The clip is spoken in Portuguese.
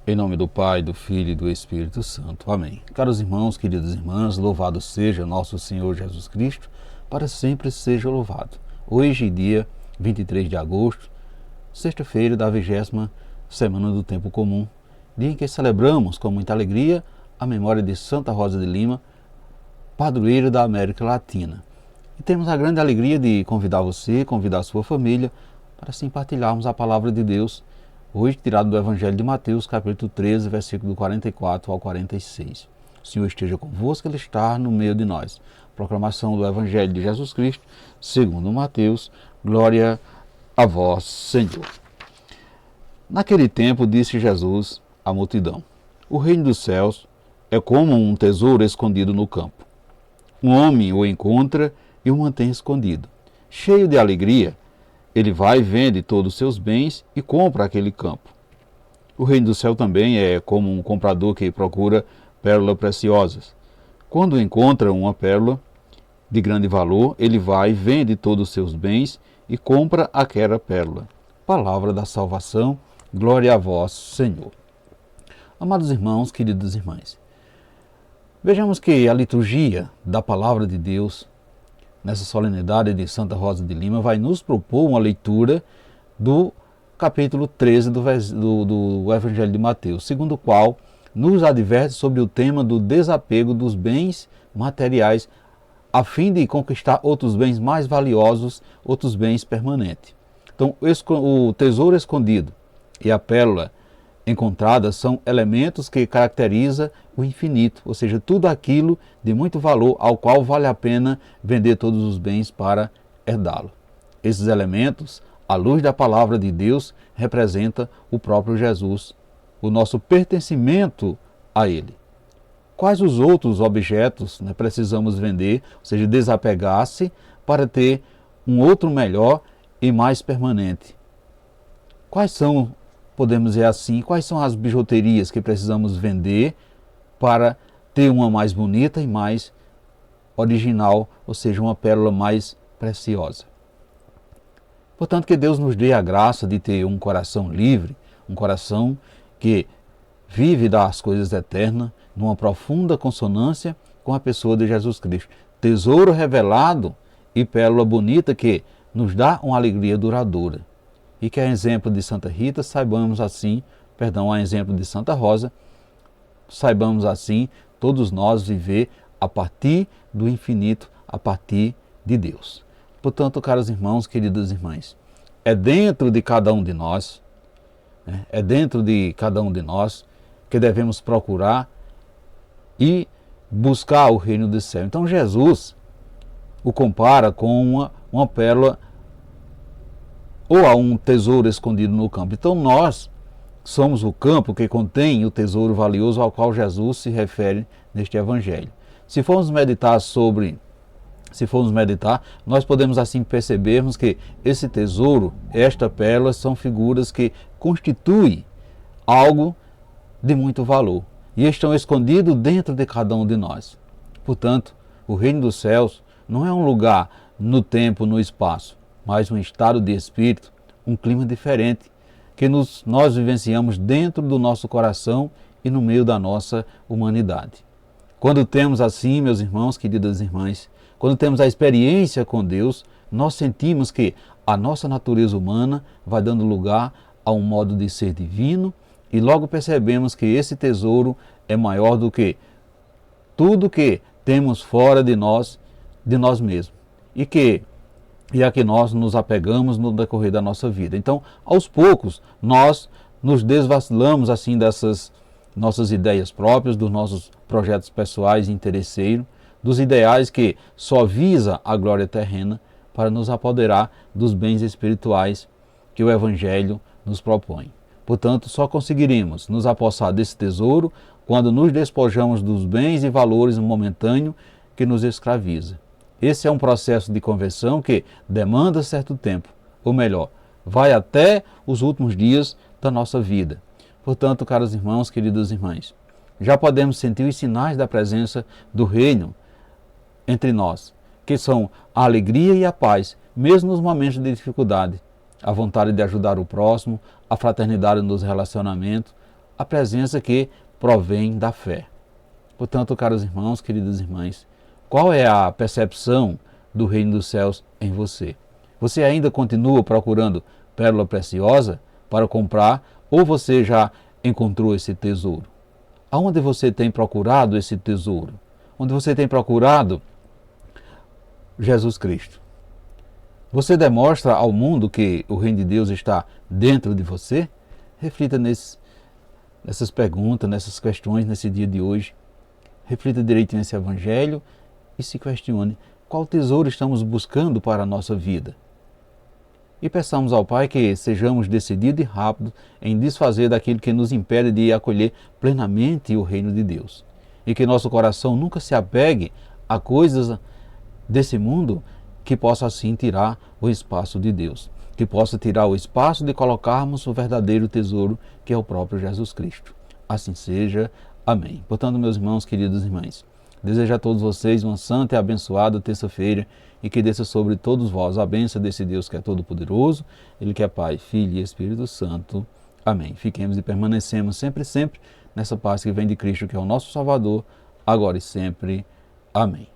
Em nome do Pai, do Filho e do Espírito Santo. Amém. Caros irmãos, queridas irmãs, louvado seja nosso Senhor Jesus Cristo, para sempre seja louvado. Hoje, dia 23 de agosto, sexta-feira da 20ª semana do Tempo Comum, dia em que celebramos com muita alegria a memória de Santa Rosa de Lima, padroeira da América Latina. E temos a grande alegria de convidar você, convidar a sua família, para assim partilharmos a palavra de Deus, hoje tirado do Evangelho de Mateus, capítulo 13, versículo 44 ao 46. O Senhor esteja convosco, Ele está no meio de nós. Proclamação do Evangelho de Jesus Cristo, segundo Mateus, glória a vós, Senhor. Naquele tempo disse Jesus à multidão: o reino dos céus é como um tesouro escondido no campo. Um homem o encontra e o mantém escondido. Cheio de alegria, ele vai, vende todos os seus bens e compra aquele campo. O reino do céu também é como um comprador que procura pérolas preciosas. Quando encontra uma pérola de grande valor, ele vai, vende todos os seus bens e compra aquela pérola. Palavra da salvação, glória a vós, Senhor. Amados irmãos, queridas irmãs, vejamos que a liturgia da palavra de Deus, nessa solenidade de Santa Rosa de Lima, vai nos propor uma leitura do capítulo 13 do Evangelho de Mateus, segundo o qual nos adverte sobre o tema do desapego dos bens materiais, a fim de conquistar outros bens mais valiosos, outros bens permanentes. Então, o tesouro escondido e a pérola encontrada são elementos que caracterizam o infinito, ou seja, tudo aquilo de muito valor ao qual vale a pena vender todos os bens para herdá-lo. Esses elementos, à luz da palavra de Deus, representam o próprio Jesus, o nosso pertencimento a Ele. Quais os outros objetos precisamos vender, ou seja, desapegar-se para ter um outro melhor e mais permanente? Quais são, podemos dizer assim, quais são as bijuterias que precisamos vender para ter uma mais bonita e mais original, ou seja, uma pérola mais preciosa? Portanto, que Deus nos dê a graça de ter um coração livre, um coração que vive das coisas eternas, numa profunda consonância com a pessoa de Jesus Cristo. Tesouro revelado e pérola bonita que nos dá uma alegria duradoura. E que a exemplo de Santa Rita, a exemplo de Santa Rosa, saibamos assim, todos nós viver a partir do infinito, a partir de Deus. Portanto, caros irmãos, queridas irmãs, é dentro de cada um de nós, que devemos procurar e buscar o reino do céu. Então Jesus o compara com uma pérola ou a um tesouro escondido no campo. Então nós somos o campo que contém o tesouro valioso ao qual Jesus se refere neste Evangelho. Se formos meditar, nós podemos assim percebermos que esse tesouro, esta pérola, são figuras que constituem algo de muito valor e estão escondidos dentro de cada um de nós. Portanto, o reino dos céus não é um lugar no tempo, no espaço, mas um estado de espírito, um clima diferente, que nós vivenciamos dentro do nosso coração e no meio da nossa humanidade. Quando temos assim, meus irmãos, queridas irmãs, quando temos a experiência com Deus, nós sentimos que a nossa natureza humana vai dando lugar a um modo de ser divino e logo percebemos que esse tesouro é maior do que tudo que temos fora de nós mesmos e a que nós nos apegamos no decorrer da nossa vida. Então, aos poucos, nós nos desvacilamos assim dessas nossas ideias próprias, dos nossos projetos pessoais e interesseiros, dos ideais que só visa a glória terrena para nos apoderar dos bens espirituais que o Evangelho nos propõe. Portanto, só conseguiremos nos apossar desse tesouro quando nos despojamos dos bens e valores momentâneos que nos escraviza. Esse é um processo de conversão que demanda certo tempo, ou melhor, vai até os últimos dias da nossa vida. Portanto, caros irmãos, queridas irmãs, já podemos sentir os sinais da presença do reino entre nós, que são a alegria e a paz, mesmo nos momentos de dificuldade, a vontade de ajudar o próximo, a fraternidade nos relacionamentos, a presença que provém da fé. Portanto, caros irmãos, queridas irmãs, qual é a percepção do reino dos céus em você? Você ainda continua procurando pérola preciosa para comprar ou você já encontrou esse tesouro? Aonde você tem procurado esse tesouro? Onde você tem procurado Jesus Cristo? Você demonstra ao mundo que o reino de Deus está dentro de você? Reflita nessas perguntas, nessas questões, nesse dia de hoje. Reflita direito nesse evangelho e se questione qual tesouro estamos buscando para a nossa vida. E peçamos ao Pai que sejamos decididos e rápidos em desfazer daquilo que nos impede de acolher plenamente o reino de Deus. E que nosso coração nunca se apegue a coisas desse mundo que possa assim tirar o espaço de Deus. Que possa tirar o espaço de colocarmos o verdadeiro tesouro que é o próprio Jesus Cristo. Assim seja. Amém. Portanto, meus irmãos, queridas irmãs, desejo a todos vocês uma santa e abençoada terça-feira e que desça sobre todos vós a bênção desse Deus que é todo-poderoso, Ele que é Pai, Filho e Espírito Santo. Amém. Fiquemos e permanecemos sempre nessa paz que vem de Cristo, que é o nosso Salvador, agora e sempre. Amém.